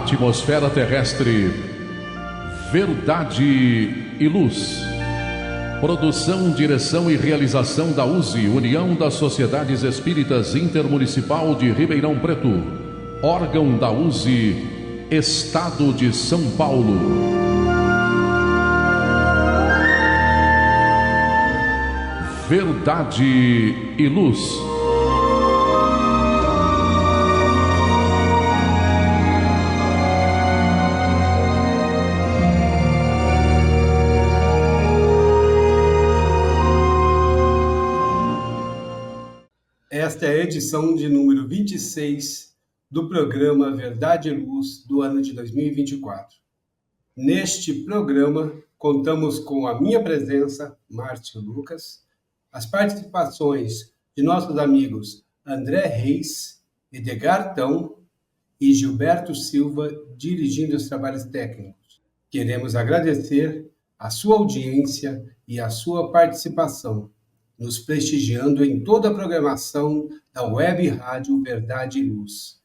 atmosfera terrestre, verdade e luz. Produção, direção e realização da USE, União das Sociedades Espíritas Intermunicipal de Ribeirão Preto. Órgão da USE, Estado de São Paulo. Verdade e luz. Esta é a edição de número 26 do programa Verdade e Luz do ano de 2024. Neste programa, contamos com a minha presença, Márcio Lucas, as participações de nossos amigos André Reis, Edgar Tão e Gilberto Silva, dirigindo os trabalhos técnicos. Queremos agradecer a sua audiência e a sua participação, nos prestigiando em toda a programação da Web Rádio Verdade e Luz,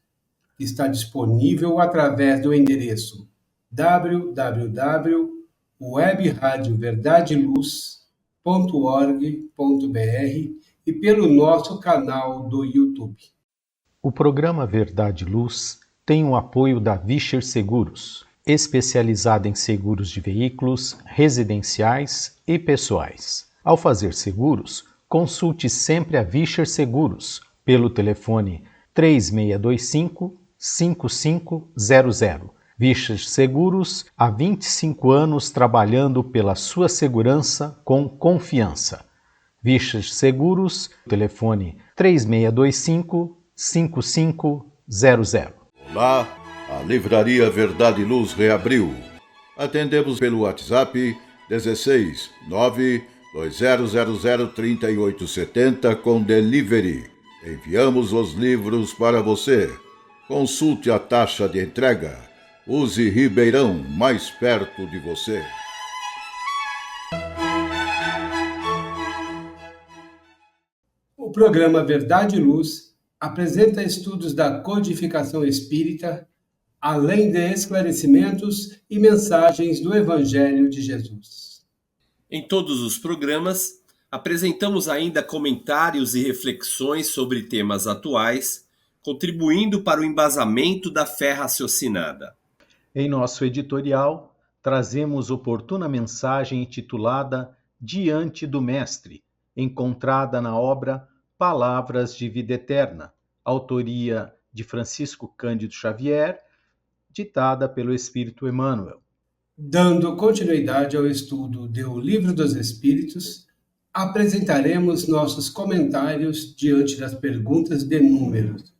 que está disponível através do endereço www.webradioverdadeluz.org.br e pelo nosso canal do YouTube. O programa Verdade e Luz tem o apoio da Vischer Seguros, especializada em seguros de veículos, residenciais e pessoais. Ao fazer seguros, consulte sempre a Vischer Seguros pelo telefone 3625-5500. Vischer Seguros, há 25 anos trabalhando pela sua segurança com confiança. Vischer Seguros, telefone 3625-5500. Olá, a Livraria Verdade e Luz reabriu. Atendemos pelo WhatsApp 16 920003870 com delivery. Enviamos os livros para você. Consulte a taxa de entrega. Use Ribeirão, mais perto de você. O programa Verdade e Luz apresenta estudos da codificação espírita, além de esclarecimentos e mensagens do Evangelho de Jesus. Em todos os programas, apresentamos ainda comentários e reflexões sobre temas atuais, contribuindo para o embasamento da fé raciocinada. Em nosso editorial, trazemos oportuna mensagem intitulada Diante do Mestre, encontrada na obra Palavras de Vida Eterna, autoria de Francisco Cândido Xavier, ditada pelo Espírito Emmanuel. Dando continuidade ao estudo do Livro dos Espíritos, apresentaremos nossos comentários diante das perguntas de números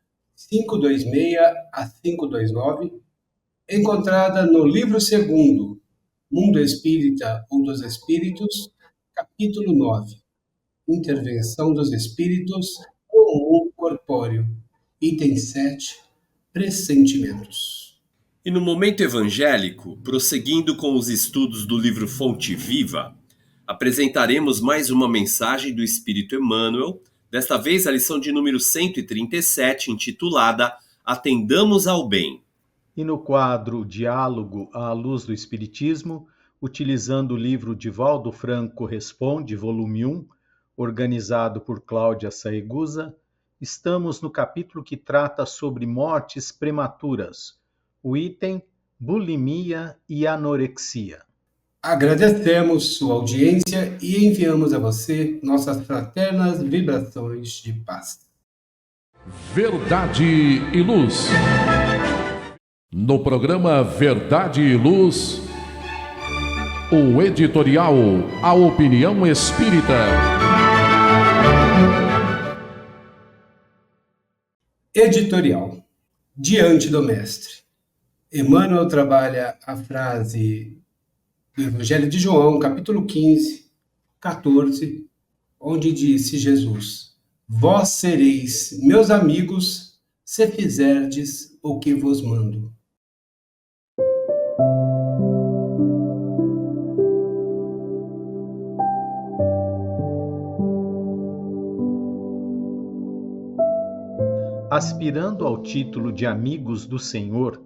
526 a 529, encontrada no livro 2º, Mundo Espírita ou dos Espíritos, capítulo 9, Intervenção dos Espíritos no Mundo Corpóreo, item 7, Pressentimentos. E no momento evangélico, prosseguindo com os estudos do livro Fonte Viva, apresentaremos mais uma mensagem do Espírito Emmanuel, desta vez a lição de número 137, intitulada Atendamos ao Bem. E no quadro Diálogo à Luz do Espiritismo, utilizando o livro Divaldo Franco Responde, volume 1, organizado por Cláudia Saegusa, estamos no capítulo que trata sobre mortes prematuras, o item Bulimia e Anorexia. Agradecemos sua audiência e enviamos a você nossas fraternas vibrações de paz. Verdade e Luz. No programa Verdade e Luz, o editorial A Opinião Espírita. Editorial. Diante do Mestre. Emmanuel trabalha a frase do Evangelho de João, capítulo 15, 14, onde disse Jesus: Vós sereis meus amigos, se fizerdes o que vos mando. Aspirando ao título de amigos do Senhor,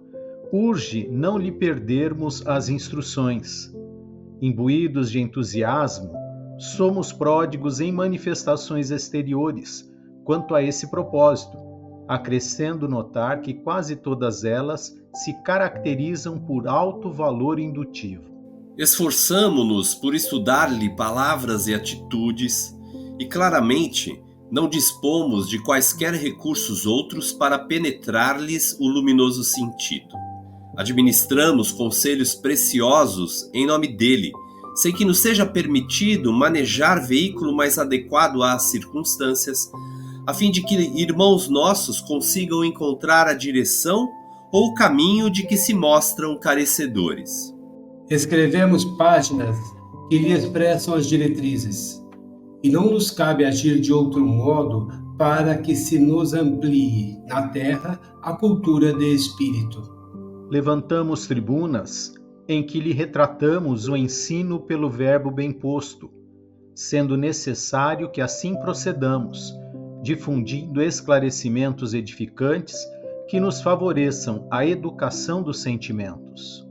urge não lhe perdermos as instruções. Imbuídos de entusiasmo, somos pródigos em manifestações exteriores quanto a esse propósito, acrescendo notar que quase todas elas se caracterizam por alto valor indutivo. Esforçamo-nos por estudar-lhe palavras e atitudes, e claramente não dispomos de quaisquer recursos outros para penetrar-lhes o luminoso sentido. Administramos conselhos preciosos em nome dele, sem que nos seja permitido manejar veículo mais adequado às circunstâncias, a fim de que irmãos nossos consigam encontrar a direção ou o caminho de que se mostram carecedores. Escrevemos páginas que lhe expressam as diretrizes, e não nos cabe agir de outro modo para que se nos amplie na terra a cultura de espírito. Levantamos tribunas em que lhe retratamos o ensino pelo verbo bem posto, sendo necessário que assim procedamos, difundindo esclarecimentos edificantes que nos favoreçam a educação dos sentimentos.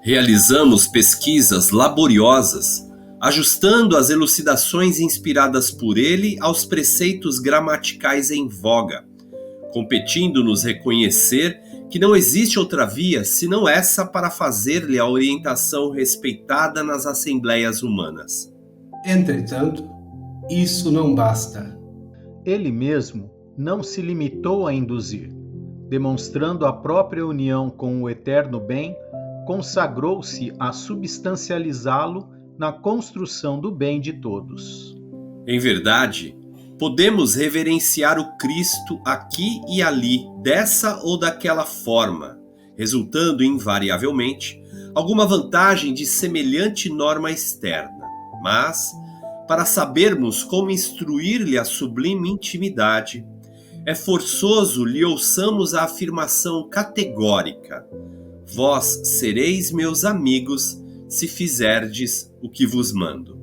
Realizamos pesquisas laboriosas, ajustando as elucidações inspiradas por ele aos preceitos gramaticais em voga, competindo-nos reconhecer que não existe outra via senão essa para fazer-lhe a orientação respeitada nas assembleias humanas. Entretanto, isso não basta. Ele mesmo não se limitou a induzir, demonstrando a própria união com o eterno bem, consagrou-se a substancializá-lo na construção do bem de todos. Em verdade, podemos reverenciar o Cristo aqui e ali, dessa ou daquela forma, resultando invariavelmente alguma vantagem de semelhante norma externa. Mas, para sabermos como instruir-lhe a sublime intimidade, é forçoso lhe ouçamos a afirmação categórica: vós sereis meus amigos se fizerdes o que vos mando.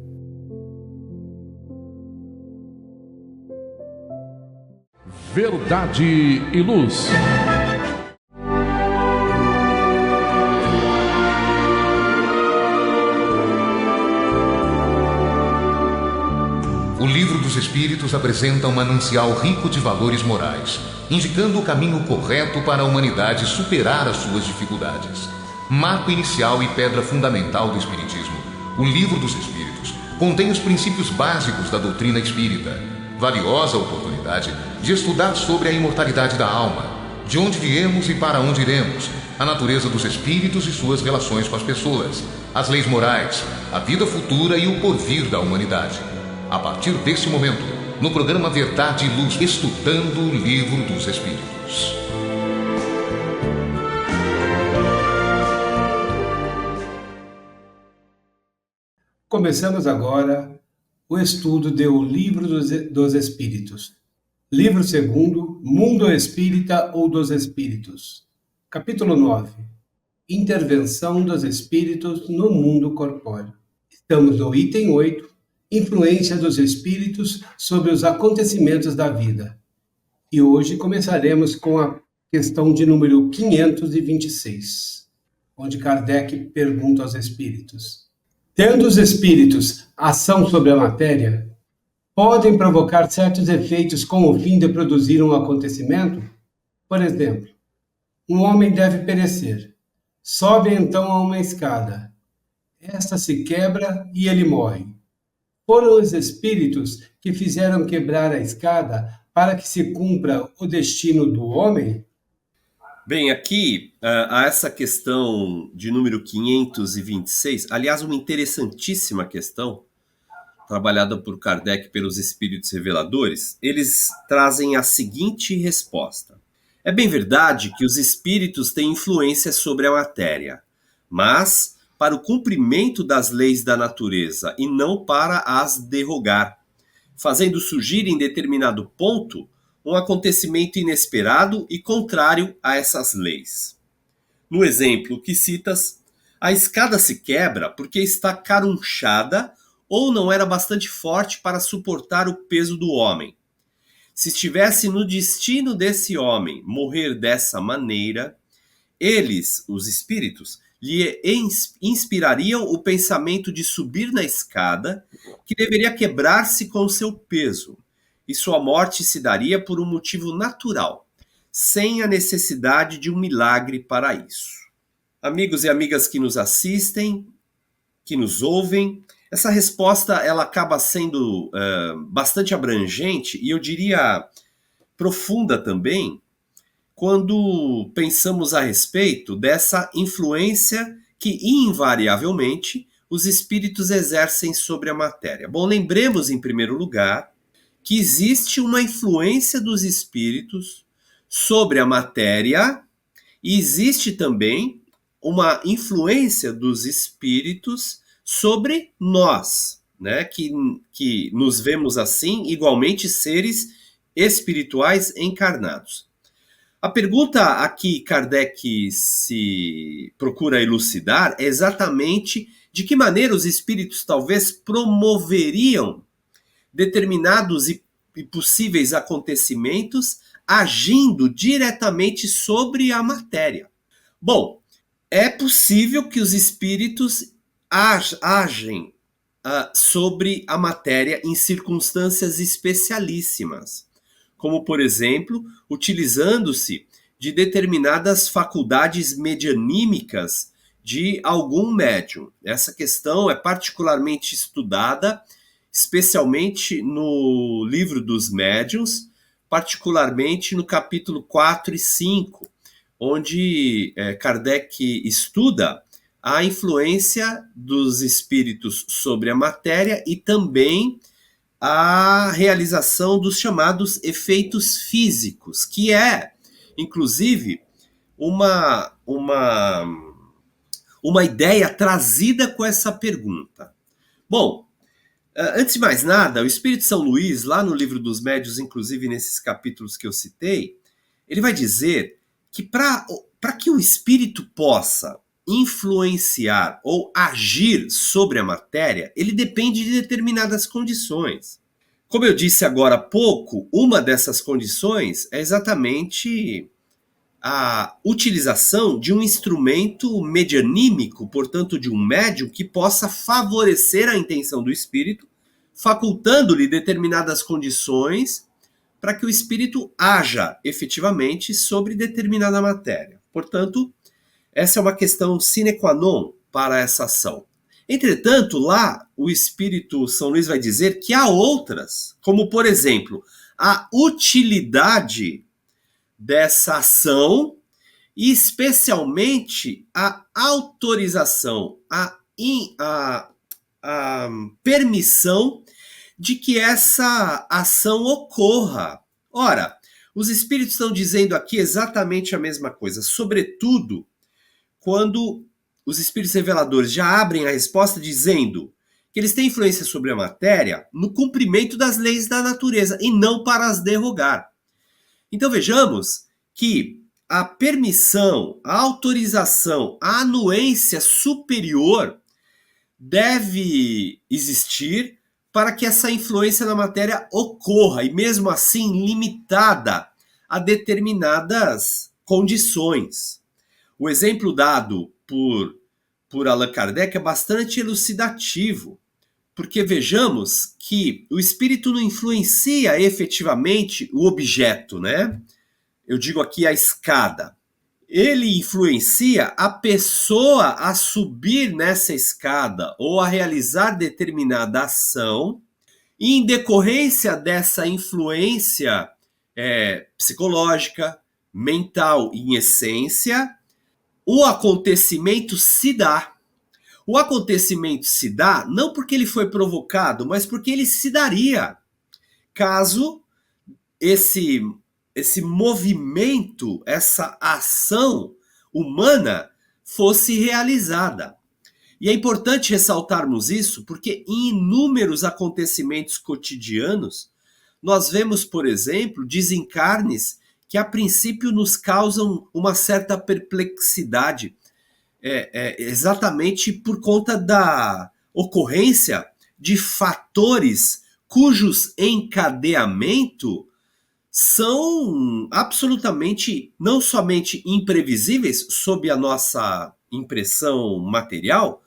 Verdade e Luz. O Livro dos Espíritos apresenta um manancial rico de valores morais, indicando o caminho correto para a humanidade superar as suas dificuldades. Marco inicial e pedra fundamental do Espiritismo, o Livro dos Espíritos contém os princípios básicos da doutrina espírita, valiosa oportunidade de estudar sobre a imortalidade da alma, de onde viemos e para onde iremos, a natureza dos espíritos e suas relações com as pessoas, as leis morais, a vida futura e o porvir da humanidade. A partir desse momento, no programa Verdade e Luz, estudando o Livro dos Espíritos. Começamos agora o estudo do Livro dos Espíritos. Livro 2º, Mundo Espírita ou dos Espíritos. Capítulo 9. Intervenção dos Espíritos no Mundo Corpóreo. Estamos no item 8, Influência dos Espíritos sobre os acontecimentos da vida. E hoje começaremos com a questão de número 526, onde Kardec pergunta aos Espíritos: tendo os Espíritos ação sobre a matéria, podem provocar certos efeitos com o fim de produzir um acontecimento? Por exemplo, um homem deve perecer. Sobe então a uma escada. Esta se quebra e ele morre. Foram os espíritos que fizeram quebrar a escada para que se cumpra o destino do homem? Bem, aqui, a essa questão de número 526, aliás, uma interessantíssima questão, trabalhada por Kardec pelos Espíritos Reveladores, eles trazem a seguinte resposta. É bem verdade que os espíritos têm influência sobre a matéria, mas para o cumprimento das leis da natureza e não para as derrogar, fazendo surgir em determinado ponto um acontecimento inesperado e contrário a essas leis. No exemplo que citas, a escada se quebra porque está carunchada ou não era bastante forte para suportar o peso do homem. Se estivesse no destino desse homem morrer dessa maneira, eles, os espíritos, lhe inspirariam o pensamento de subir na escada, que deveria quebrar-se com seu peso, e sua morte se daria por um motivo natural, sem a necessidade de um milagre para isso. Amigos e amigas que nos assistem, que nos ouvem, essa resposta ela acaba sendo bastante abrangente e eu diria profunda também, quando pensamos a respeito dessa influência que invariavelmente os espíritos exercem sobre a matéria. Bom, lembremos em primeiro lugar que existe uma influência dos espíritos sobre a matéria e existe também uma influência dos espíritos sobre nós, né? Que nos vemos assim, igualmente seres espirituais encarnados. A pergunta a que Kardec se procura elucidar é exatamente de que maneira os espíritos talvez promoveriam determinados e possíveis acontecimentos agindo diretamente sobre a matéria. Bom, é possível que os espíritos agem sobre a matéria em circunstâncias especialíssimas, como, por exemplo, utilizando-se de determinadas faculdades medianímicas de algum médium. Essa questão é particularmente estudada, especialmente no livro dos médiuns, particularmente no capítulo 4 e 5, onde Kardec estuda a influência dos espíritos sobre a matéria e também a realização dos chamados efeitos físicos, que é, inclusive, uma ideia trazida com essa pergunta. Bom, antes de mais nada, o Espírito São Luís, lá no Livro dos Médiuns, inclusive nesses capítulos que eu citei, ele vai dizer que para que o espírito possa influenciar ou agir sobre a matéria, ele depende de determinadas condições. Como eu disse agora há pouco, uma dessas condições é exatamente a utilização de um instrumento medianímico, portanto de um médium que possa favorecer a intenção do espírito, facultando-lhe determinadas condições para que o espírito haja efetivamente sobre determinada matéria. Portanto, essa é uma questão sine qua non para essa ação. Entretanto, lá o Espírito São Luís vai dizer que há outras, como por exemplo, a utilidade dessa ação e especialmente a autorização, a permissão de que essa ação ocorra. Ora, os espíritos estão dizendo aqui exatamente a mesma coisa, sobretudo quando os espíritos reveladores já abrem a resposta dizendo que eles têm influência sobre a matéria no cumprimento das leis da natureza e não para as derrogar. Então vejamos que a permissão, a autorização, a anuência superior deve existir para que essa influência na matéria ocorra, e mesmo assim limitada a determinadas condições. O exemplo dado por Allan Kardec é bastante elucidativo, porque vejamos que o espírito não influencia efetivamente o objeto, né? Eu digo aqui a escada. Ele influencia a pessoa a subir nessa escada ou a realizar determinada ação, e em decorrência dessa influência psicológica, mental em essência, o acontecimento se dá. O acontecimento se dá não porque ele foi provocado, mas porque ele se daria caso esse movimento, essa ação humana fosse realizada. E é importante ressaltarmos isso porque em inúmeros acontecimentos cotidianos nós vemos, por exemplo, desencarnes que a princípio nos causam uma certa perplexidade, exatamente por conta da ocorrência de fatores cujos encadeamento são absolutamente, não somente imprevisíveis sob a nossa impressão material,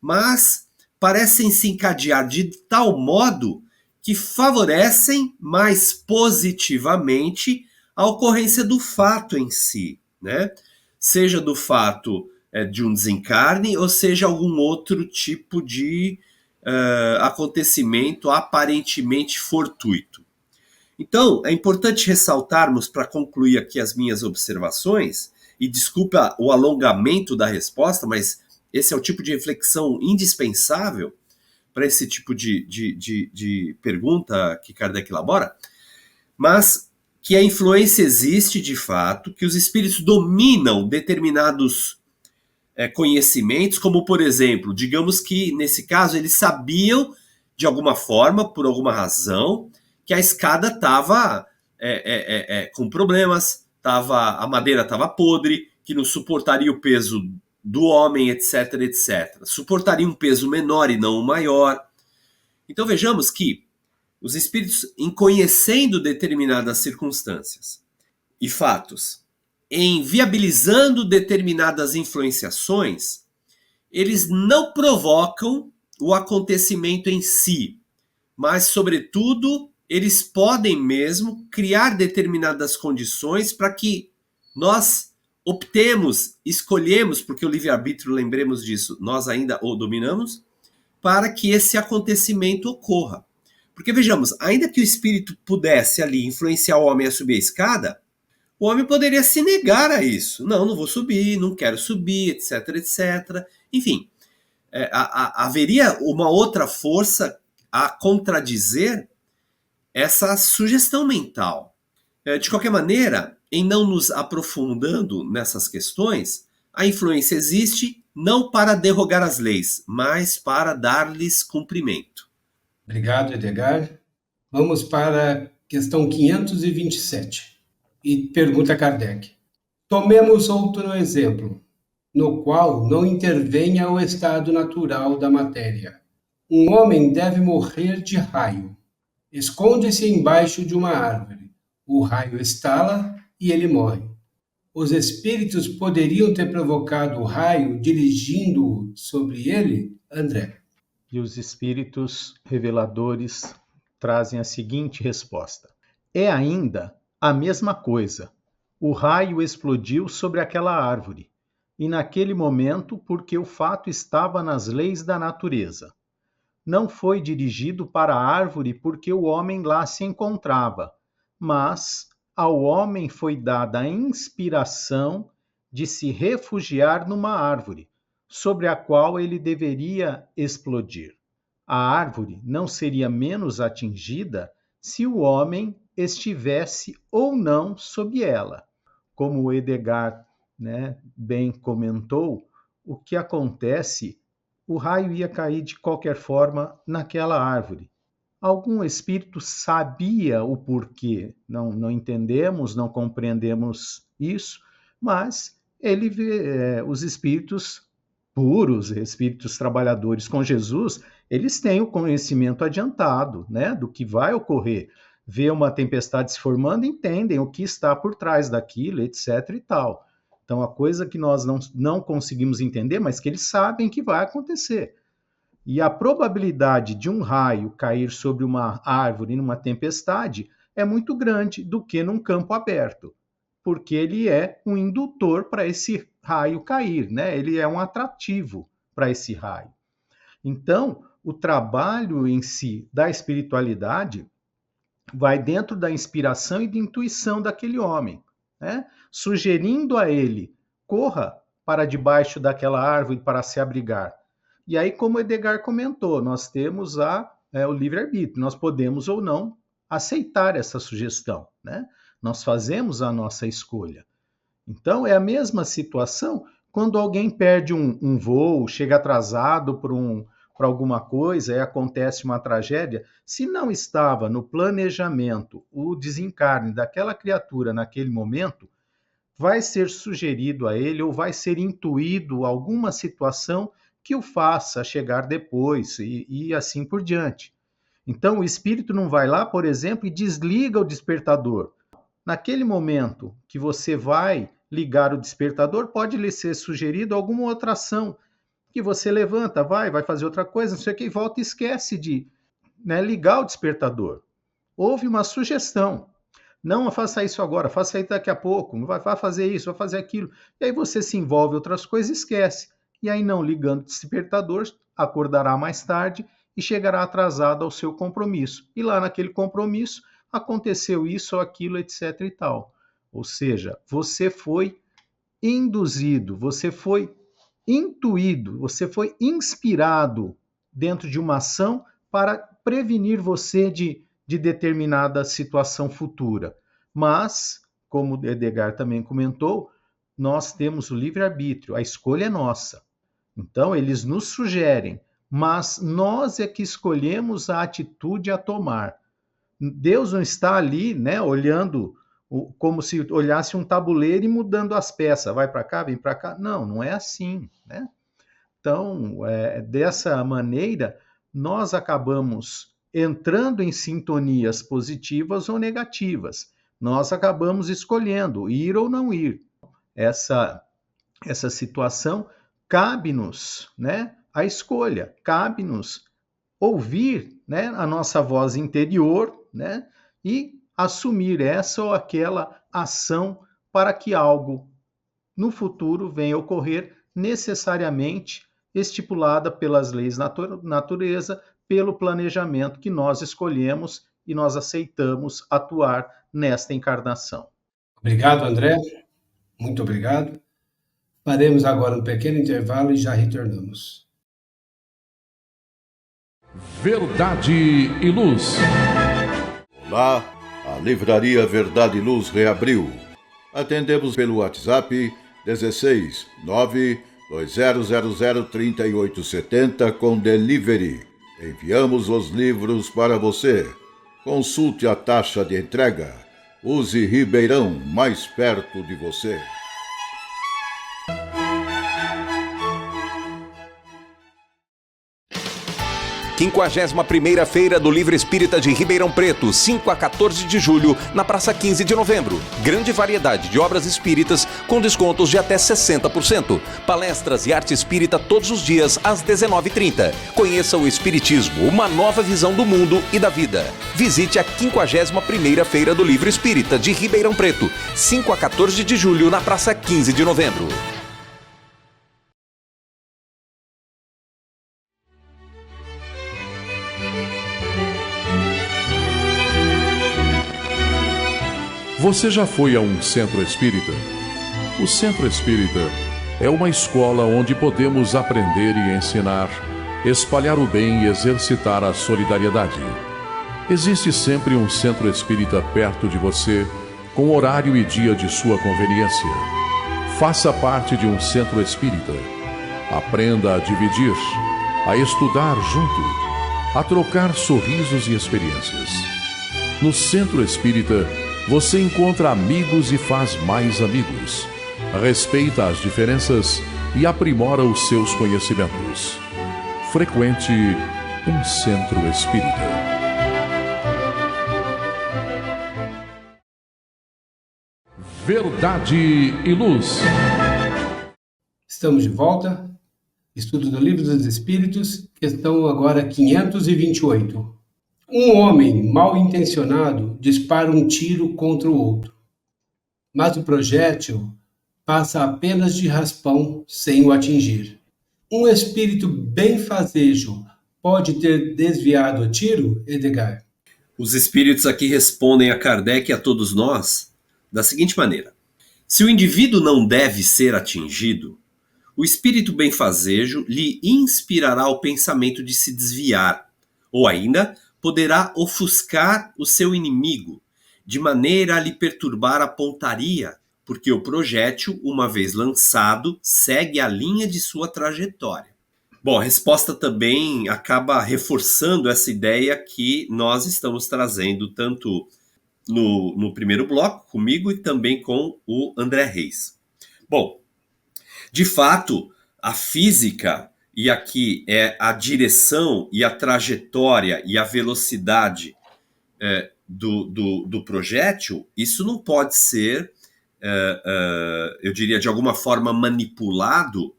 mas parecem se encadear de tal modo que favorecem mais positivamente a ocorrência do fato em si, né? Seja do fato de um desencarne, ou seja algum outro tipo de acontecimento aparentemente fortuito. Então, é importante ressaltarmos, para concluir aqui as minhas observações, e desculpa o alongamento da resposta, mas esse é o tipo de reflexão indispensável para esse tipo de pergunta que Kardec elabora, mas que a influência existe de fato, que os espíritos dominam determinados conhecimentos, como por exemplo, digamos que nesse caso eles sabiam de alguma forma, por alguma razão, que a escada estava com problemas, a madeira estava podre, que não suportaria o peso do homem, etc, etc. Suportaria um peso menor e não um maior. Então vejamos que os espíritos, em conhecendo determinadas circunstâncias e fatos, em viabilizando determinadas influenciações, eles não provocam o acontecimento em si, mas, sobretudo, eles podem mesmo criar determinadas condições para que nós optemos, escolhemos, porque o livre-arbítrio, lembremos disso, nós ainda o dominamos, para que esse acontecimento ocorra. Porque vejamos, ainda que o espírito pudesse ali influenciar o homem a subir a escada, o homem poderia se negar a isso. Não vou subir, não quero subir, etc, etc. Enfim, haveria uma outra força a contradizer essa sugestão mental. De qualquer maneira, em não nos aprofundando nessas questões, a influência existe não para derrogar as leis, mas para dar-lhes cumprimento. Obrigado, Edgar. Vamos para a questão 527. E pergunta Kardec. Tomemos outro exemplo, no qual não intervenha o estado natural da matéria. Um homem deve morrer de raio. Esconde-se embaixo de uma árvore. O raio estala e ele morre. Os espíritos poderiam ter provocado o raio dirigindo-o sobre ele, André? E os espíritos reveladores trazem a seguinte resposta: é ainda a mesma coisa. O raio explodiu sobre aquela árvore, e naquele momento, porque o fato estava nas leis da natureza. Não foi dirigido para a árvore porque o homem lá se encontrava, mas ao homem foi dada a inspiração de se refugiar numa árvore, sobre a qual ele deveria explodir. A árvore não seria menos atingida se o homem estivesse ou não sob ela. Como o Edgar, bem comentou, o que acontece, o raio ia cair de qualquer forma naquela árvore. Algum espírito sabia o porquê, não entendemos, não compreendemos isso, mas os espíritos puros, espíritos trabalhadores com Jesus, eles têm o conhecimento adiantado, do que vai ocorrer. Vê uma tempestade se formando, entendem o que está por trás daquilo, etc. e tal. Então, a coisa que nós não conseguimos entender, mas que eles sabem que vai acontecer. E a probabilidade de um raio cair sobre uma árvore numa tempestade é muito grande do que num campo aberto, porque ele é um indutor para esse raio cair, Ele é um atrativo para esse raio. Então, o trabalho em si da espiritualidade vai dentro da inspiração e da intuição daquele homem, sugerindo a ele, corra para debaixo daquela árvore para se abrigar. E aí, como o Edgar comentou, nós temos o livre-arbítrio, nós podemos ou não aceitar essa sugestão, Nós fazemos a nossa escolha. Então, é a mesma situação quando alguém perde um voo, chega atrasado para alguma coisa e acontece uma tragédia. Se não estava no planejamento o desencarne daquela criatura naquele momento, vai ser sugerido a ele ou vai ser intuído alguma situação que o faça chegar depois e assim por diante. Então, o espírito não vai lá, por exemplo, e desliga o despertador. naquele momento que você vai ligar o despertador, pode lhe ser sugerido alguma outra ação, que você levanta, vai fazer outra coisa, não sei o que, e volta e esquece de, né, ligar o despertador. Houve uma sugestão. Não faça isso agora, faça isso daqui a pouco, vai fazer isso, vai fazer aquilo. E aí você se envolve em outras coisas e esquece. E aí, não ligando o despertador, acordará mais tarde e chegará atrasado ao seu compromisso. E lá naquele compromisso aconteceu isso ou aquilo, etc. e tal. Ou seja, você foi induzido, você foi intuído, você foi inspirado dentro de uma ação para prevenir você de determinada situação futura. Mas, como o Edgar também comentou, nós temos o livre-arbítrio, a escolha é nossa. Então, eles nos sugerem, mas nós é que escolhemos a atitude a tomar. Deus não está ali, né, olhando como se olhasse um tabuleiro e mudando as peças, vai para cá, vem para cá. Não, não é assim, né? Então, dessa maneira, nós acabamos entrando em sintonias positivas ou negativas. Nós acabamos escolhendo ir ou não ir. Essa situação cabe-nos, né, a escolha, cabe-nos ouvir, né, a nossa voz interior, né, e assumir essa ou aquela ação para que algo no futuro venha a ocorrer necessariamente estipulada pelas leis da natureza, pelo planejamento que nós escolhemos e nós aceitamos atuar nesta encarnação. Obrigado, André. Muito obrigado. Faremos agora um pequeno intervalo e já retornamos. Verdade e Luz. Olá, a Livraria Verdade e Luz reabriu. Atendemos pelo WhatsApp 16 92000 3870 com delivery. Enviamos os livros para você. Consulte a taxa de entrega. Use Ribeirão, mais perto de você. 51ª Feira do Livro Espírita de Ribeirão Preto, 5 a 14 de julho, na Praça 15 de Novembro. Grande variedade de obras espíritas com descontos de até 60%. Palestras e arte espírita todos os dias às 19h30. Conheça o Espiritismo, uma nova visão do mundo e da vida. Visite a 51ª Feira do Livro Espírita de Ribeirão Preto, 5 a 14 de julho, na Praça 15 de Novembro. Você já foi a um centro espírita? O centro espírita é uma escola onde podemos aprender e ensinar, espalhar o bem e exercitar a solidariedade. Existe sempre um centro espírita perto de você, com horário e dia de sua conveniência. Faça parte de um centro espírita. Aprenda a dividir, a estudar junto, a trocar sorrisos e experiências. No centro espírita, você encontra amigos e faz mais amigos. Respeita as diferenças e aprimora os seus conhecimentos. Frequente um centro espírita. Verdade e Luz. Estamos de volta. Estudo do Livro dos Espíritos, questão agora 528. Um homem mal intencionado dispara um tiro contra o outro, mas o projétil passa apenas de raspão sem o atingir. Um espírito benfazejo pode ter desviado o tiro, Edgar? Os espíritos aqui respondem a Kardec e a todos nós da seguinte maneira: se o indivíduo não deve ser atingido, o espírito benfazejo lhe inspirará o pensamento de se desviar, ou ainda poderá ofuscar o seu inimigo, de maneira a lhe perturbar a pontaria, porque o projétil, uma vez lançado, segue a linha de sua trajetória. Bom, a resposta também acaba reforçando essa ideia que nós estamos trazendo tanto no primeiro bloco, comigo, e também com o André Reis. Bom, de fato, a física, e aqui é a direção e a trajetória e a velocidade do projétil, isso não pode ser, eu diria, de alguma forma manipulado,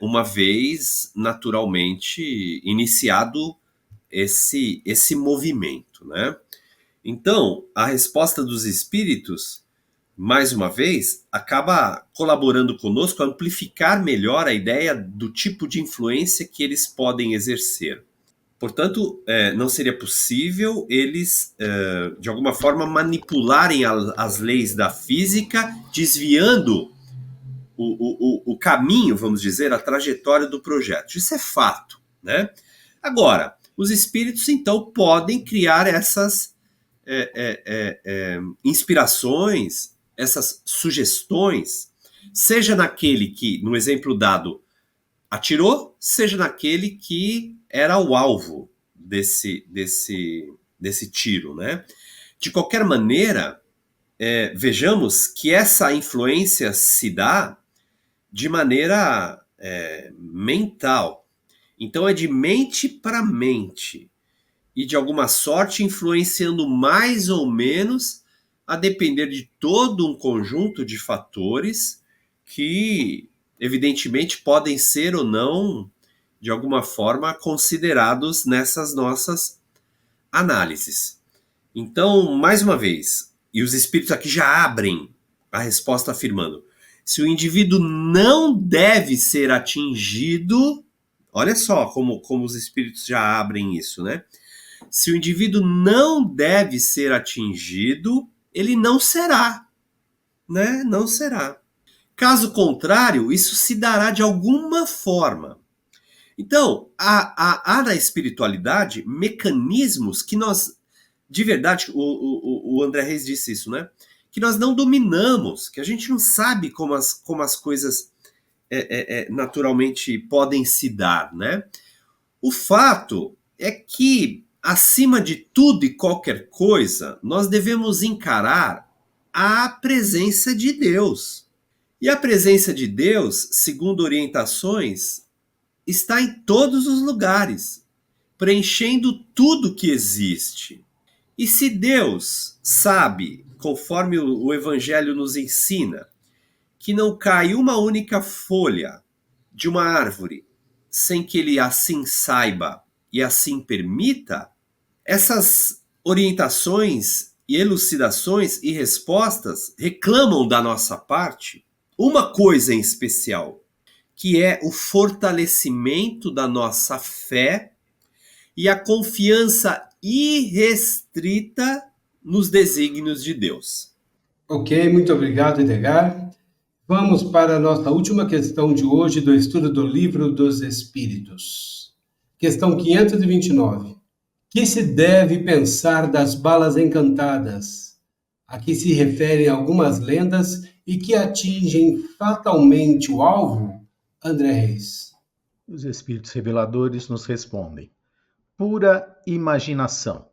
uma vez naturalmente iniciado esse movimento, né? Então, a resposta dos espíritos, mais uma vez, acaba colaborando conosco a amplificar melhor a ideia do tipo de influência que eles podem exercer. Portanto, não seria possível eles, de alguma forma, manipularem as leis da física, desviando o caminho, vamos dizer, a trajetória do projeto. Isso é fato, né? Agora, os espíritos, então, podem criar essas inspirações, essas sugestões, seja naquele que, no exemplo dado, atirou, seja naquele que era o alvo desse tiro, né? De qualquer maneira, vejamos que essa influência se dá de maneira mental. Então é de mente para mente. E de alguma sorte influenciando mais ou menos, a depender de todo um conjunto de fatores que, evidentemente, podem ser ou não, de alguma forma, considerados nessas nossas análises. Então, mais uma vez, e os espíritos aqui já abrem a resposta afirmando: se o indivíduo não deve ser atingido, olha só como os espíritos já abrem isso, né? Se o indivíduo não deve ser atingido, ele não será, né? Não será. Caso contrário, isso se dará de alguma forma. Então, há na espiritualidade mecanismos que nós, de verdade, o André Reis disse isso, né? Que nós não dominamos, que a gente não sabe como as coisas naturalmente podem se dar, né? O fato é que, acima de tudo e qualquer coisa, nós devemos encarar a presença de Deus. E a presença de Deus, segundo orientações, está em todos os lugares, preenchendo tudo que existe. E se Deus sabe, conforme o Evangelho nos ensina, que não cai uma única folha de uma árvore sem que ele assim saiba e assim permita, essas orientações e elucidações e respostas reclamam da nossa parte uma coisa em especial, que é o fortalecimento da nossa fé e a confiança irrestrita nos desígnios de Deus. Ok, muito obrigado, Edgar. Vamos para a nossa última questão de hoje do estudo do Livro dos Espíritos. Questão 529. Que se deve pensar das balas encantadas? Aqui se referem a algumas lendas e que atingem fatalmente o alvo? André Reis. Os espíritos reveladores nos respondem: pura imaginação.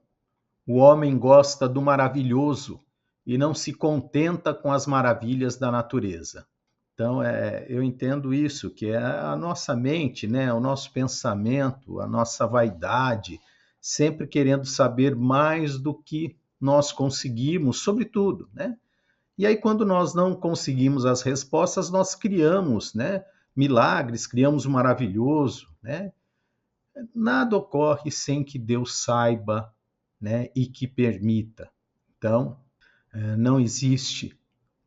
O homem gosta do maravilhoso e não se contenta com as maravilhas da natureza. Então, eu entendo isso, que é a nossa mente, né, o nosso pensamento, a nossa vaidade, sempre querendo saber mais do que nós conseguimos, sobre tudo, né? E aí, quando nós não conseguimos as respostas, nós criamos, né, milagres, criamos o maravilhoso, né? Nada ocorre sem que Deus saiba, né, e que permita. Então, não existe,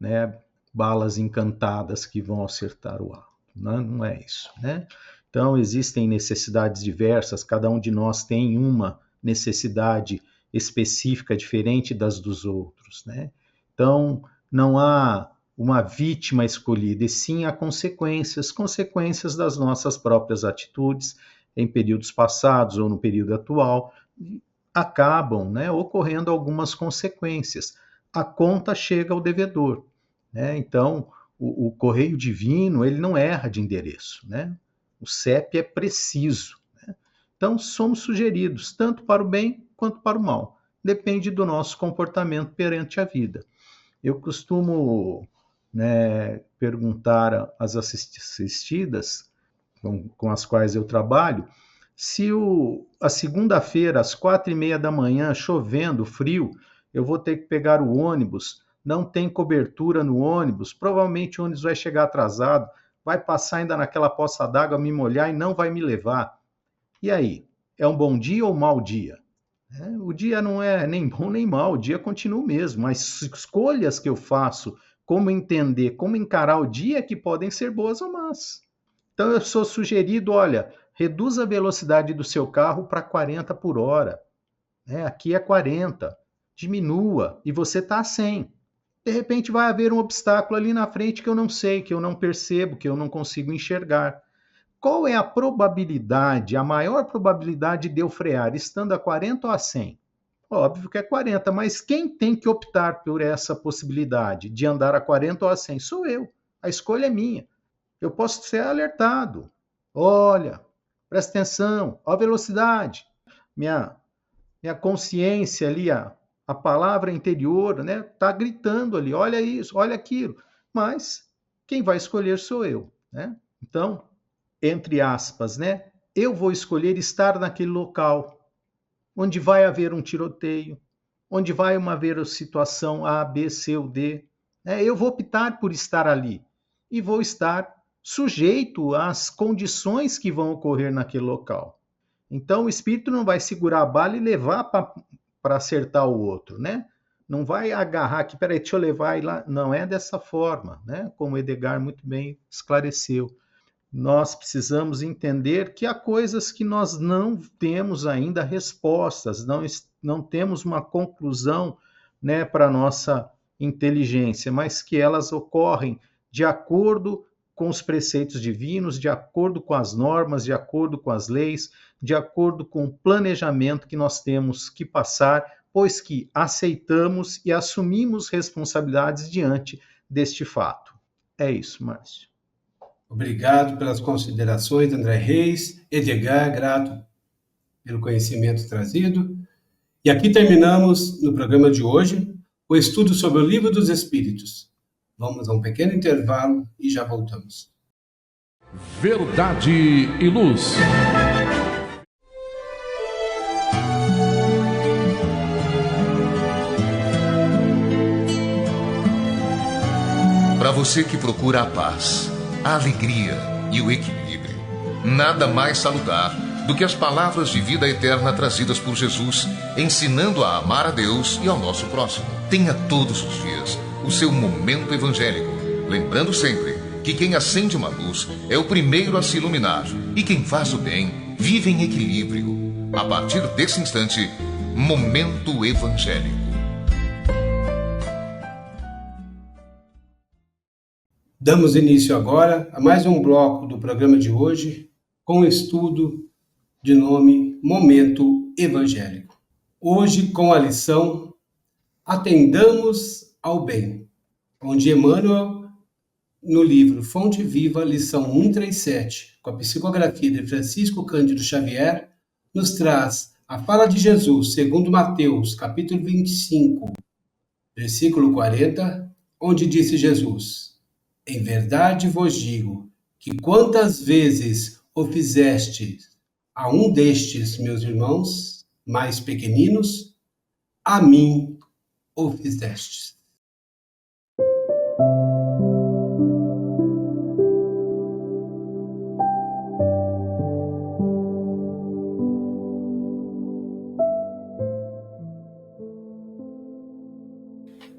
né, balas encantadas que vão acertar o alvo. Não é isso, né? Então, existem necessidades diversas, cada um de nós tem uma necessidade específica diferente das dos outros, né? Então, não há uma vítima escolhida, e sim há consequências das nossas próprias atitudes em períodos passados ou no período atual, acabam, né, ocorrendo algumas consequências. A conta chega ao devedor, né? Então, o correio divino, ele não erra de endereço, né? O CEP é preciso, né? Então, somos sugeridos tanto para o bem quanto para o mal. Depende do nosso comportamento perante a vida. Eu costumo, né, perguntar às assistidas com as quais eu trabalho Se a segunda-feira, às 4h30 da manhã, chovendo, frio, eu vou ter que pegar o ônibus, não tem cobertura no ônibus, provavelmente o ônibus vai chegar atrasado, vai passar ainda naquela poça d'água, me molhar e não vai me levar. E aí, é um bom dia ou um mau dia? O dia não é nem bom nem mau, o dia continua o mesmo. As escolhas que eu faço, como entender, como encarar o dia, que podem ser boas ou más. Então eu sou sugerido, olha, reduza a velocidade do seu carro para 40 por hora. Aqui é 40, diminua e você está a 100. De repente vai haver um obstáculo ali na frente que eu não sei, que eu não percebo, que eu não consigo enxergar. Qual é a probabilidade, a maior probabilidade de eu frear, estando a 40 ou a 100? Óbvio que é 40, mas quem tem que optar por essa possibilidade de andar a 40 ou a 100? Sou eu. A escolha é minha. Eu posso ser alertado. Olha, presta atenção, olha a velocidade. Minha consciência ali, a palavra interior, né, tá gritando ali, olha isso, olha aquilo. Mas quem vai escolher sou eu, né? Então, entre aspas, né, eu vou escolher estar naquele local onde vai haver um tiroteio, onde vai haver a situação A, B, C ou D. Eu vou optar por estar ali e vou estar sujeito às condições que vão ocorrer naquele local. Então, o espírito não vai segurar a bala e levar para acertar o outro, né? Não vai agarrar aqui, peraí, deixa eu levar lá. Não é dessa forma, né? Como o Edgar muito bem esclareceu. Nós precisamos entender que há coisas que nós não temos ainda respostas, não temos uma conclusão, né, para a nossa inteligência, mas que elas ocorrem de acordo com os preceitos divinos, de acordo com as normas, de acordo com as leis, de acordo com o planejamento que nós temos que passar, pois que aceitamos e assumimos responsabilidades diante deste fato. É isso, Márcio. Obrigado pelas considerações, André Reis. Edgar, grato pelo conhecimento trazido. E aqui terminamos, no programa de hoje, o estudo sobre o Livro dos Espíritos. Vamos a um pequeno intervalo e já voltamos. Verdade e Luz. Para você que procura a paz, a alegria e o equilíbrio, nada mais salutar do que as palavras de vida eterna trazidas por Jesus, ensinando a amar a Deus e ao nosso próximo. Tenha todos os dias o seu momento evangélico, lembrando sempre que quem acende uma luz é o primeiro a se iluminar e quem faz o bem vive em equilíbrio. A partir desse instante, Momento Evangélico. Damos início agora a mais um bloco do programa de hoje, com o estudo de nome Momento Evangélico. Hoje com a lição Atendamos ao Bem, onde Emmanuel, no livro Fonte Viva, lição 137, com a psicografia de Francisco Cândido Xavier, nos traz a fala de Jesus, segundo Mateus, capítulo 25, versículo 40, onde disse Jesus: em verdade vos digo que quantas vezes o fizestes a um destes meus irmãos mais pequeninos, a mim o fizestes.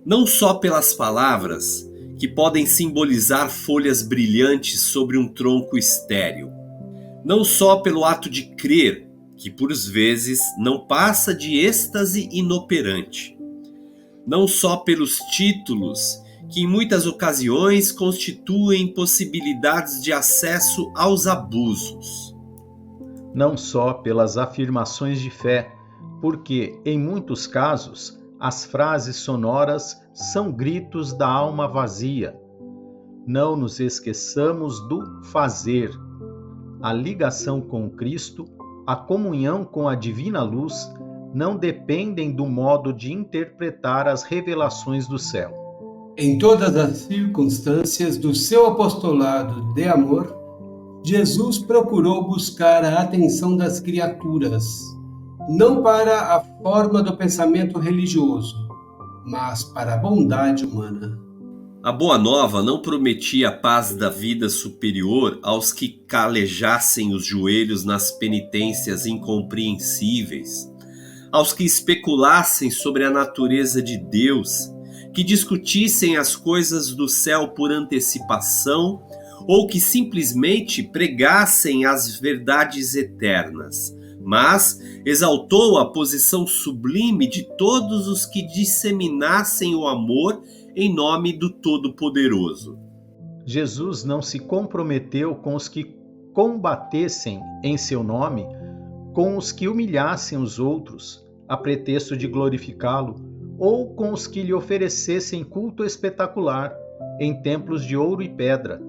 Não só pelas palavras, que podem simbolizar folhas brilhantes sobre um tronco estéril. Não só pelo ato de crer, que por vezes não passa de êxtase inoperante. Não só pelos títulos, que em muitas ocasiões constituem possibilidades de acesso aos abusos. Não só pelas afirmações de fé, porque, em muitos casos, as frases sonoras são gritos da alma vazia. Não nos esqueçamos do fazer. A ligação com Cristo, a comunhão com a divina luz, não dependem do modo de interpretar as revelações do céu. Em todas as circunstâncias do seu apostolado de amor, Jesus procurou buscar a atenção das criaturas, não para a forma do pensamento religioso, mas para a bondade humana. A Boa Nova não prometia a paz da vida superior aos que calejassem os joelhos nas penitências incompreensíveis, aos que especulassem sobre a natureza de Deus, que discutissem as coisas do céu por antecipação ou que simplesmente pregassem as verdades eternas, mas exaltou a posição sublime de todos os que disseminassem o amor em nome do Todo-Poderoso. Jesus não se comprometeu com os que combatessem em seu nome, com os que humilhassem os outros, a pretexto de glorificá-lo, ou com os que lhe oferecessem culto espetacular em templos de ouro e pedra,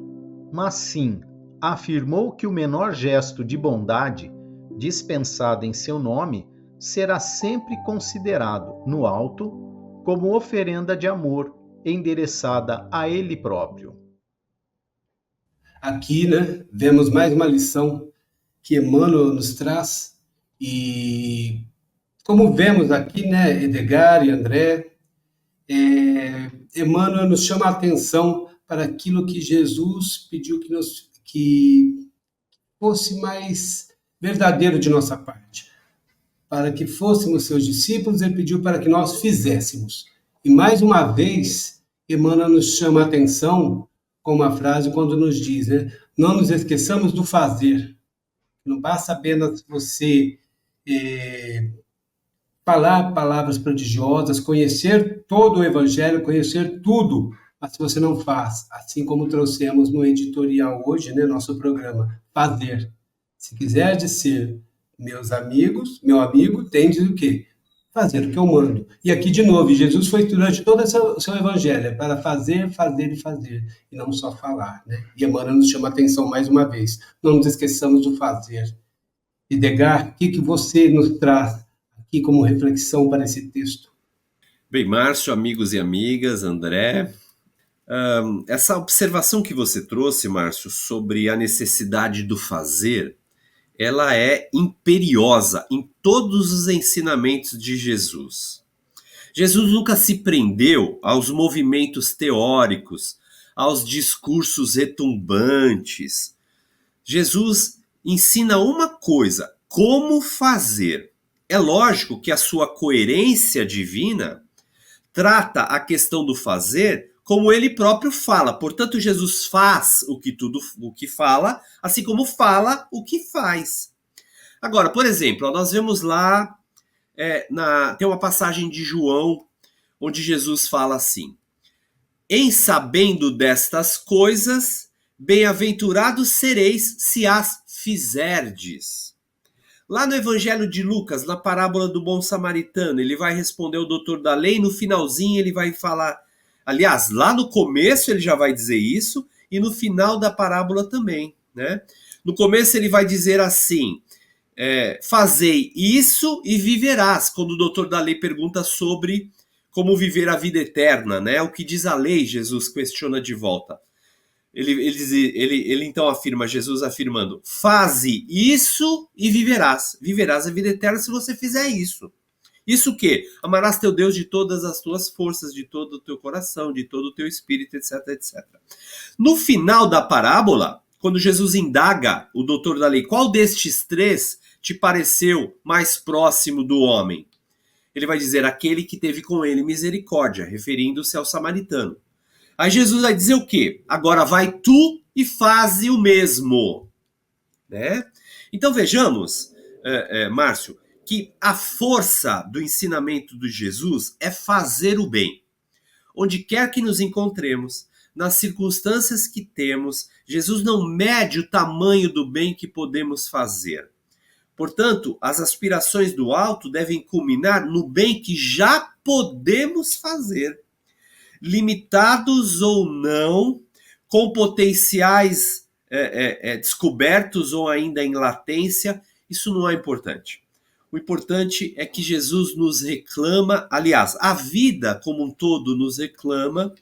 mas sim afirmou que o menor gesto de bondade dispensado em seu nome será sempre considerado, no alto, como oferenda de amor endereçada a ele próprio. Aqui, vemos mais uma lição que Emmanuel nos traz e, como vemos aqui, Edgar e André, Emmanuel nos chama a atenção para aquilo que Jesus pediu que fosse mais verdadeiro de nossa parte. Para que fôssemos seus discípulos, ele pediu para que nós fizéssemos. E mais uma vez, Emmanuel nos chama a atenção com uma frase quando nos diz, não nos esqueçamos do fazer. Não basta apenas você falar palavras prodigiosas, conhecer todo o Evangelho, conhecer tudo, mas se você não faz, assim como trouxemos no editorial hoje, nosso programa, fazer. Se quiseres ser meu amigo, tendes o quê? Fazer o que eu mando. E aqui, de novo, Jesus foi durante todo o seu evangelho, para fazer, fazer e fazer, e não só falar, E Emmanuel nos chama a atenção mais uma vez. Não nos esqueçamos do fazer. Edgar, o que você nos traz aqui como reflexão para esse texto? Bem, Márcio, amigos e amigas, André, essa observação que você trouxe, Márcio, sobre a necessidade do fazer, ela é imperiosa em todos os ensinamentos de Jesus. Jesus nunca se prendeu aos movimentos teóricos, aos discursos retumbantes. Jesus ensina uma coisa: como fazer. É lógico que a sua coerência divina trata a questão do fazer como ele próprio fala. Portanto, Jesus faz o que fala, assim como fala o que faz. Agora, por exemplo, nós vemos lá, tem uma passagem de João, onde Jesus fala assim: em sabendo destas coisas, bem-aventurados sereis se as fizerdes. Lá no Evangelho de Lucas, na parábola do bom samaritano, ele vai responder ao doutor da lei, no finalzinho ele vai falar. Aliás, lá no começo ele já vai dizer isso, e no final da parábola também, No começo ele vai dizer assim, fazei isso e viverás, quando o doutor da lei pergunta sobre como viver a vida eterna, O que diz a lei, Jesus questiona de volta. Ele então afirma, Jesus afirmando, faze isso e viverás. Viverás a vida eterna se você fizer isso. Isso o quê? Amarás teu Deus de todas as tuas forças, de todo o teu coração, de todo o teu espírito, etc, etc. No final da parábola, quando Jesus indaga o doutor da lei, qual destes três te pareceu mais próximo do homem? Ele vai dizer, aquele que teve com ele misericórdia, referindo-se ao samaritano. Aí Jesus vai dizer o quê? Agora vai tu e faze o mesmo. Então vejamos, Márcio, que a força do ensinamento de Jesus é fazer o bem. Onde quer que nos encontremos, nas circunstâncias que temos, Jesus não mede o tamanho do bem que podemos fazer. Portanto, as aspirações do alto devem culminar no bem que já podemos fazer. Limitados ou não, com potenciais descobertos ou ainda em latência, isso não é importante. O importante é que Jesus nos reclama, aliás, a vida como um todo nos reclama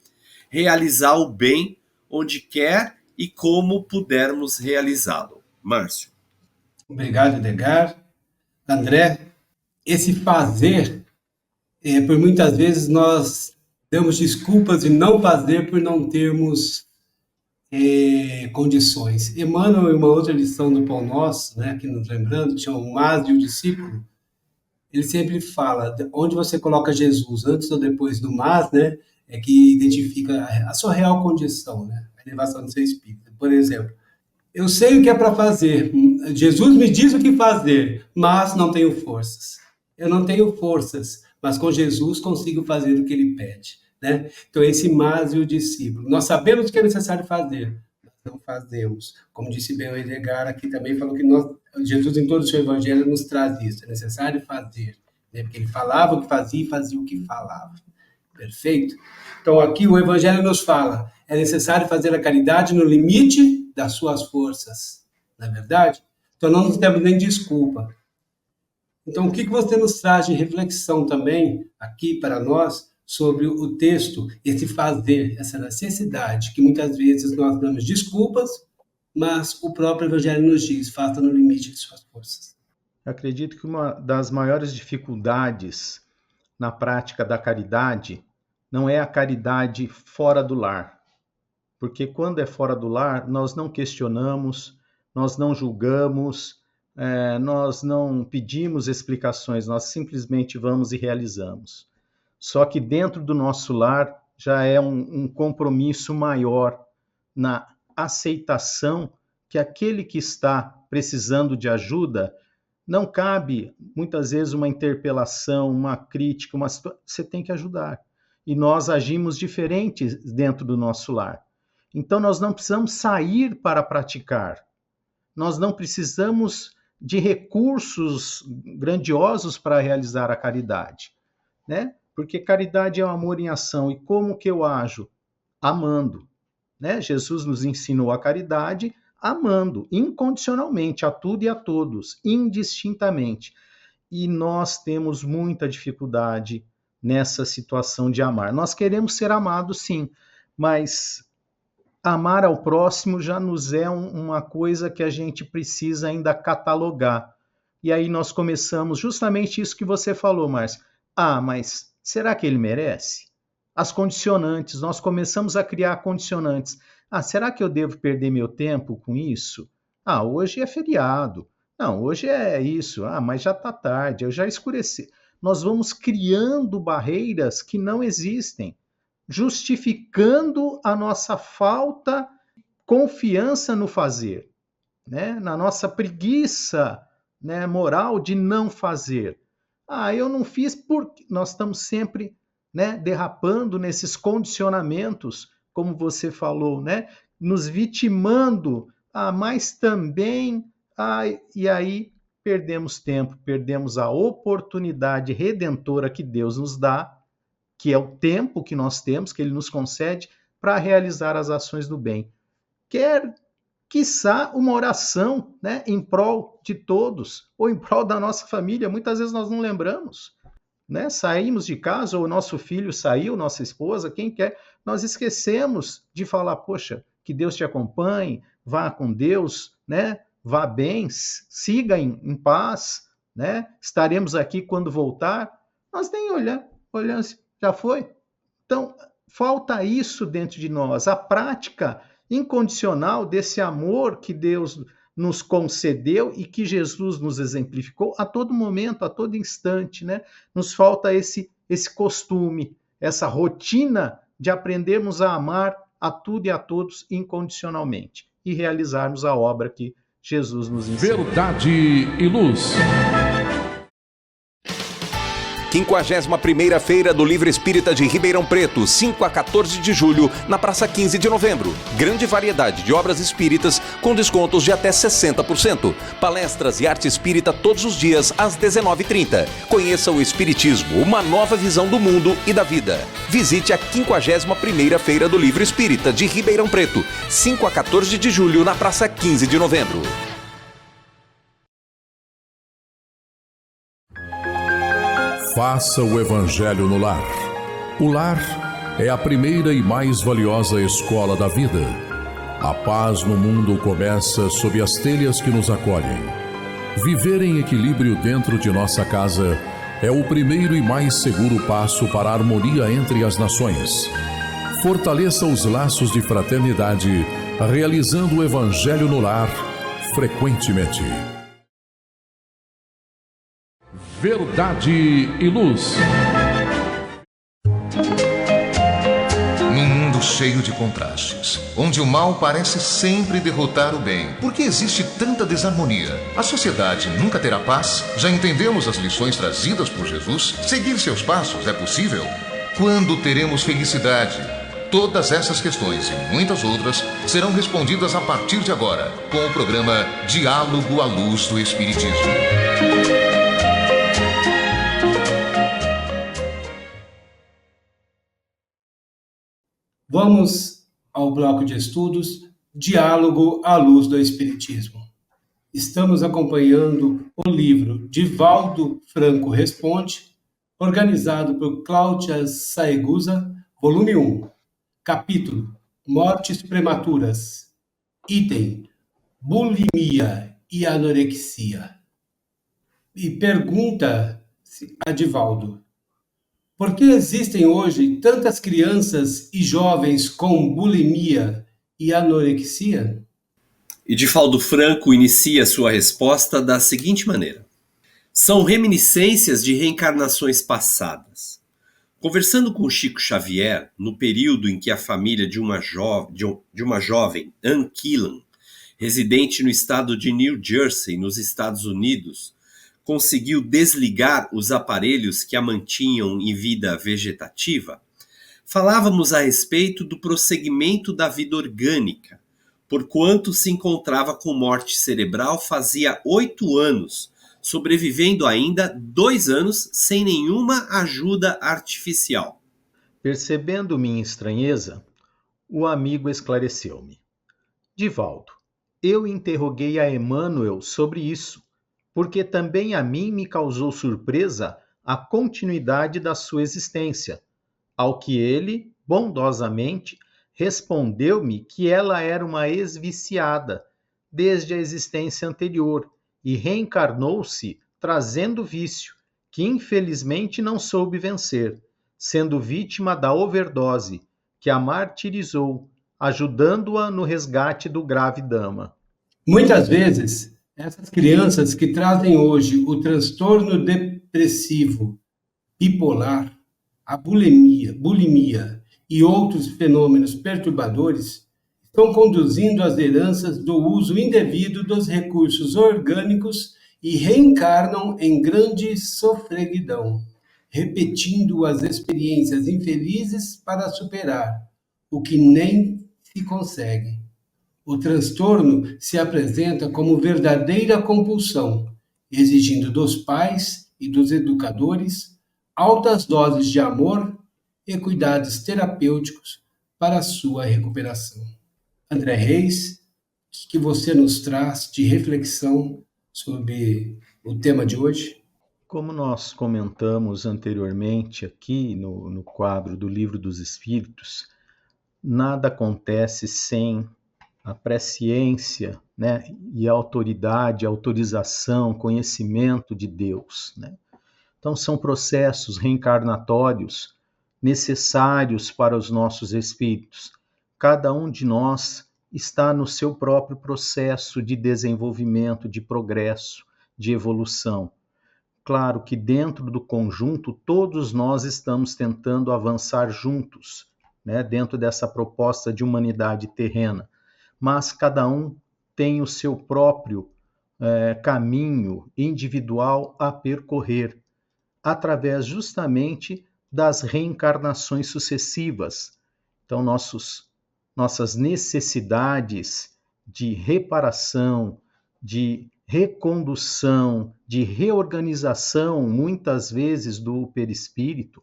realizar o bem onde quer e como pudermos realizá-lo. Márcio. Obrigado, Edgar. André, esse fazer, por muitas vezes nós damos desculpas de não fazer por não termos condições. Emmanuel, em uma outra lição do Pão Nosso, né, aqui nos lembrando, que chama o Mas e o Discípulo, ele sempre fala, onde você coloca Jesus, antes ou depois do Mas, né, é que identifica a sua real condição, né, a elevação do seu espírito. Por exemplo, eu sei o que é para fazer, Jesus me diz o que fazer, mas não tenho forças. Eu não tenho forças, mas com Jesus consigo fazer o que ele pede, né? Então, esse Mas e o discípulo. Nós sabemos o que é necessário fazer, mas não fazemos. Como disse bem o Edgar aqui também, falou que Jesus, em todo o seu evangelho, nos traz isso. É necessário fazer, né? Porque ele falava o que fazia e fazia o que falava. Perfeito? Então, aqui o evangelho nos fala, é necessário fazer a caridade no limite das suas forças. Não é verdade? Então, não nos temos nem desculpa. Então, o que você nos traz de reflexão também, aqui para nós, sobre o texto, esse fazer, essa necessidade, que muitas vezes nós damos desculpas, mas o próprio Evangelho nos diz, faça no limite de suas forças. Eu acredito que uma das maiores dificuldades na prática da caridade não é a caridade fora do lar. Porque quando é fora do lar, nós não questionamos, nós não julgamos, nós não pedimos explicações, nós simplesmente vamos e realizamos. Só que dentro do nosso lar já é um compromisso maior na aceitação que aquele que está precisando de ajuda, não cabe muitas vezes uma interpelação, uma crítica, você tem que ajudar. E nós agimos diferentes dentro do nosso lar. Então nós não precisamos sair para praticar. Nós não precisamos de recursos grandiosos para realizar a caridade, né? Porque caridade é o amor em ação. E como que eu ajo? Amando, né? Jesus nos ensinou a caridade amando, incondicionalmente, a tudo e a todos, indistintamente. E nós temos muita dificuldade nessa situação de amar. Nós queremos ser amados, sim, mas amar ao próximo já nos é uma coisa que a gente precisa ainda catalogar. E aí nós começamos justamente isso que você falou, Márcio. Mas será que ele merece? As condicionantes, nós começamos a criar condicionantes. Será que eu devo perder meu tempo com isso? Hoje é feriado. Não, hoje é isso. Mas já está tarde, eu já escureci. Nós vamos criando barreiras que não existem, justificando a nossa falta de confiança no fazer, né? Na nossa preguiça, né, moral de não fazer. Eu não fiz porque nós estamos sempre, né, derrapando nesses condicionamentos, como você falou, né, nos vitimando, mas também, e aí perdemos tempo, perdemos a oportunidade redentora que Deus nos dá, que é o tempo que nós temos, que Ele nos concede, para realizar as ações do bem. Quiçá, uma oração, né, em prol de todos, ou em prol da nossa família. Muitas vezes nós não lembramos, né? Saímos de casa, ou o nosso filho saiu, nossa esposa, quem quer, nós esquecemos de falar, poxa, que Deus te acompanhe, vá com Deus, né? Vá bem, siga em paz, né? Estaremos aqui quando voltar. Nós nem olhamos, já foi? Então, falta isso dentro de nós, a prática incondicional desse amor que Deus nos concedeu e que Jesus nos exemplificou a todo momento, a todo instante, né? Nos falta esse costume, essa rotina de aprendermos a amar a tudo e a todos incondicionalmente e realizarmos a obra que Jesus nos ensinou. Verdade e Luz. 51ª Feira do Livro Espírita de Ribeirão Preto, 5 a 14 de julho, na Praça 15 de Novembro. Grande variedade de obras espíritas com descontos de até 60%. Palestras e arte espírita todos os dias às 19h30. Conheça o Espiritismo, uma nova visão do mundo e da vida. Visite a 51ª Feira do Livro Espírita de Ribeirão Preto, 5 a 14 de julho, na Praça 15 de Novembro. Faça o Evangelho no lar. O lar é a primeira e mais valiosa escola da vida. A paz no mundo começa sob as telhas que nos acolhem. Viver em equilíbrio dentro de nossa casa é o primeiro e mais seguro passo para a harmonia entre as nações. Fortaleça os laços de fraternidade, realizando o Evangelho no lar frequentemente. Verdade e Luz. Num mundo cheio de contrastes, onde o mal parece sempre derrotar o bem, por que existe tanta desarmonia? A sociedade nunca terá paz? Já entendemos as lições trazidas por Jesus? Seguir seus passos é possível? Quando teremos felicidade? Todas essas questões e muitas outras serão respondidas a partir de agora, com o programa Diálogo à Luz do Espiritismo. Vamos ao bloco de estudos Diálogo à Luz do Espiritismo. Estamos acompanhando o livro Divaldo Franco Responde, organizado por Cláudia Saegusa, volume 1, capítulo Mortes Prematuras, item Bulimia e Anorexia. E pergunta a Divaldo: por que existem hoje tantas crianças e jovens com bulimia e anorexia? E Divaldo Franco inicia sua resposta da seguinte maneira: são reminiscências de reencarnações passadas. Conversando com Chico Xavier, no período em que a família de uma jovem, Ann Killen, residente no estado de New Jersey, nos Estados Unidos, conseguiu desligar os aparelhos que a mantinham em vida vegetativa, falávamos a respeito do prosseguimento da vida orgânica, porquanto se encontrava com morte cerebral fazia 8 anos, sobrevivendo ainda 2 anos sem nenhuma ajuda artificial. Percebendo minha estranheza, o amigo esclareceu-me. Divaldo, eu interroguei a Emmanuel sobre isso, porque também a mim me causou surpresa a continuidade da sua existência, ao que ele, bondosamente, respondeu-me que ela era uma ex-viciada, desde a existência anterior, e reencarnou-se trazendo vício, que infelizmente não soube vencer, sendo vítima da overdose, que a martirizou, ajudando-a no resgate do grave dama. Muitas vezes, essas crianças que trazem hoje o transtorno depressivo, bipolar, a bulimia e outros fenômenos perturbadores estão conduzindo às heranças do uso indevido dos recursos orgânicos e reencarnam em grande sofreguidão, repetindo as experiências infelizes para superar o que nem se consegue. O transtorno se apresenta como verdadeira compulsão, exigindo dos pais e dos educadores altas doses de amor e cuidados terapêuticos para a sua recuperação. André Reis, o que você nos traz de reflexão sobre o tema de hoje? Como nós comentamos anteriormente aqui no quadro do Livro dos Espíritos, nada acontece sem a presciência, né, e a autoridade, a autorização, conhecimento de Deus, né? Então são processos reencarnatórios necessários para os nossos espíritos. Cada um de nós está no seu próprio processo de desenvolvimento, de progresso, de evolução. Claro que dentro do conjunto, todos nós estamos tentando avançar juntos, né, dentro dessa proposta de humanidade terrena, mas cada um tem o seu próprio caminho individual a percorrer, através justamente das reencarnações sucessivas. Então, nossas necessidades de reparação, de recondução, de reorganização, muitas vezes do perispírito,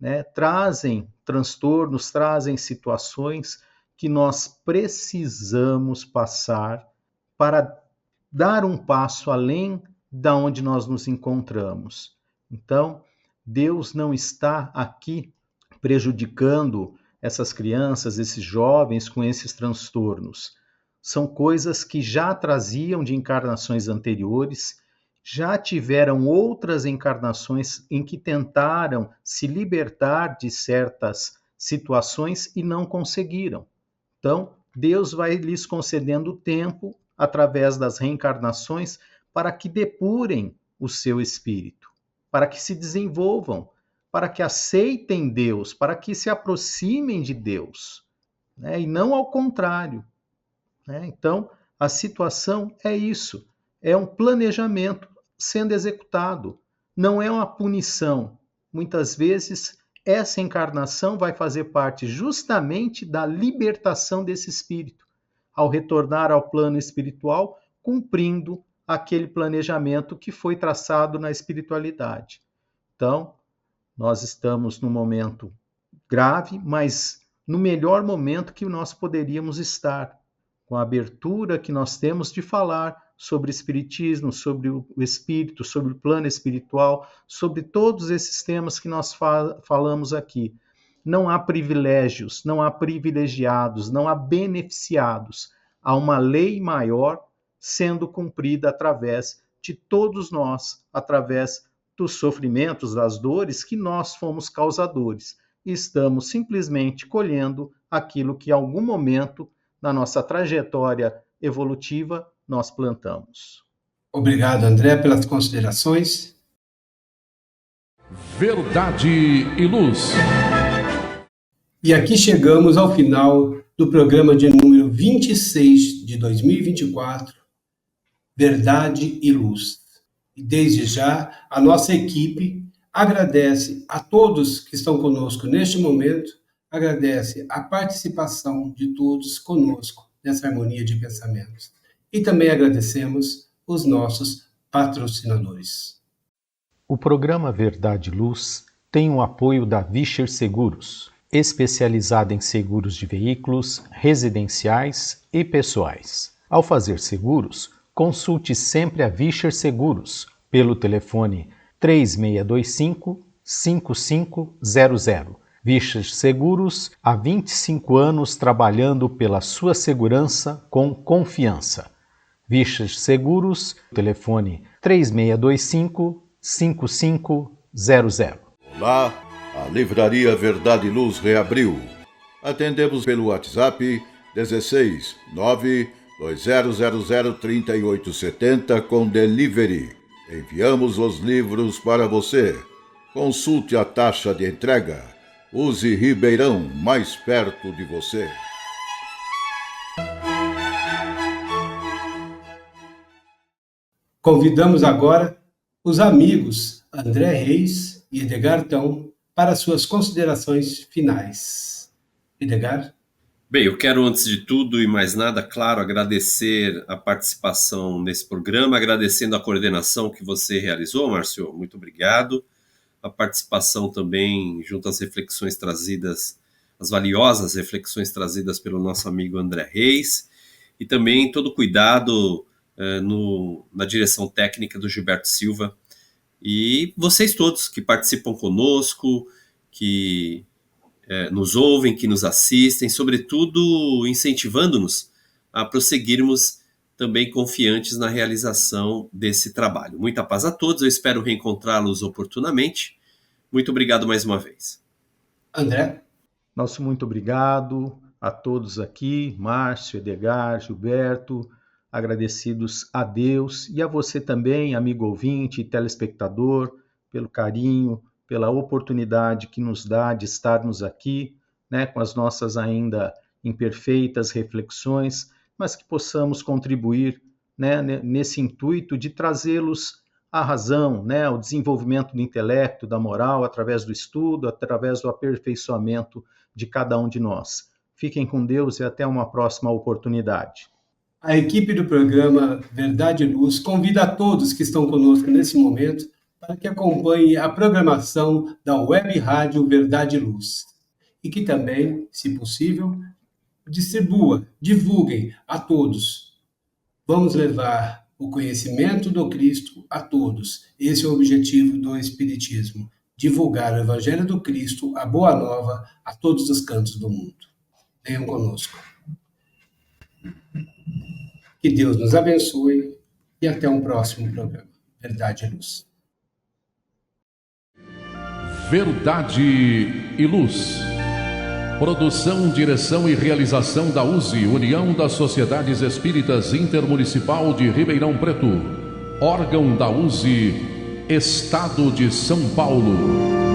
né, trazem transtornos, trazem situações que nós precisamos passar para dar um passo além da onde nós nos encontramos. Então, Deus não está aqui prejudicando essas crianças, esses jovens com esses transtornos? São coisas que já traziam de encarnações anteriores, já tiveram outras encarnações em que tentaram se libertar de certas situações e não conseguiram. Então, Deus vai lhes concedendo tempo através das reencarnações para que depurem o seu espírito, para que se desenvolvam, para que aceitem Deus, para que se aproximem de Deus, né? E não ao contrário, né? Então, a situação é isso, é um planejamento sendo executado, não é uma punição. Muitas vezes, essa encarnação vai fazer parte justamente da libertação desse espírito, ao retornar ao plano espiritual, cumprindo aquele planejamento que foi traçado na espiritualidade. Então, nós estamos num momento grave, mas no melhor momento que nós poderíamos estar, com a abertura que nós temos de falar sobre espiritismo, sobre o espírito, sobre o plano espiritual, sobre todos esses temas que nós falamos aqui. Não há privilégios, não há privilegiados, não há beneficiados. Há uma lei maior sendo cumprida através de todos nós, através dos sofrimentos, das dores que nós fomos causadores. E estamos simplesmente colhendo aquilo que em algum momento na nossa trajetória evolutiva nós plantamos. Obrigado, André, pelas considerações. Verdade e Luz. E aqui chegamos ao final do programa de número 26 de 2024, Verdade e Luz. E desde já, a nossa equipe agradece a todos que estão conosco neste momento, agradece a participação de todos conosco nessa harmonia de pensamentos. E também agradecemos os nossos patrocinadores. O programa Verdade e Luz tem o apoio da Vischer Seguros, especializada em seguros de veículos, residenciais e pessoais. Ao fazer seguros, consulte sempre a Vischer Seguros pelo telefone 3625-5500. Vischer Seguros, há 25 anos trabalhando pela sua segurança com confiança. Vischer Seguros, telefone 3625-5500. Olá, a Livraria Verdade e Luz reabriu. Atendemos pelo WhatsApp 16 920003870 com delivery. Enviamos os livros para você. Consulte a taxa de entrega. Use Ribeirão, mais perto de você. Convidamos agora os amigos André Reis e Edgar Tão para suas considerações finais. Edgar? Bem, eu quero, antes de tudo e mais nada, claro, agradecer a participação nesse programa, agradecendo a coordenação que você realizou, Márcio, muito obrigado. A participação também junto às reflexões trazidas, as valiosas reflexões trazidas pelo nosso amigo André Reis, e também todo o cuidado na direção técnica do Gilberto Silva, e vocês todos que participam conosco, que nos ouvem, que nos assistem, sobretudo incentivando-nos a prosseguirmos também confiantes na realização desse trabalho. Muita paz a todos, eu espero reencontrá-los oportunamente. Muito obrigado mais uma vez. André? Nosso muito obrigado a todos aqui, Márcio, Edgar, Gilberto, agradecidos a Deus e a você também, amigo ouvinte e telespectador, pelo carinho, pela oportunidade que nos dá de estarmos aqui, né, com as nossas ainda imperfeitas reflexões, mas que possamos contribuir, né, nesse intuito de trazê-los à razão, né, ao desenvolvimento do intelecto, da moral, através do estudo, através do aperfeiçoamento de cada um de nós. Fiquem com Deus e até uma próxima oportunidade. A equipe do programa Verdade e Luz convida a todos que estão conosco nesse momento para que acompanhem a programação da Web Rádio Verdade e Luz e que também, se possível, divulguem a todos. Vamos levar o conhecimento do Cristo a todos. Esse é o objetivo do Espiritismo. divulgar o Evangelho do Cristo, a Boa Nova, a todos os cantos do mundo. Venham conosco. Que Deus nos abençoe e até um próximo programa. Verdade e Luz. Verdade e Luz. Produção, direção e realização da USE, União das Sociedades Espíritas Intermunicipal de Ribeirão Preto. Órgão da USE, Estado de São Paulo.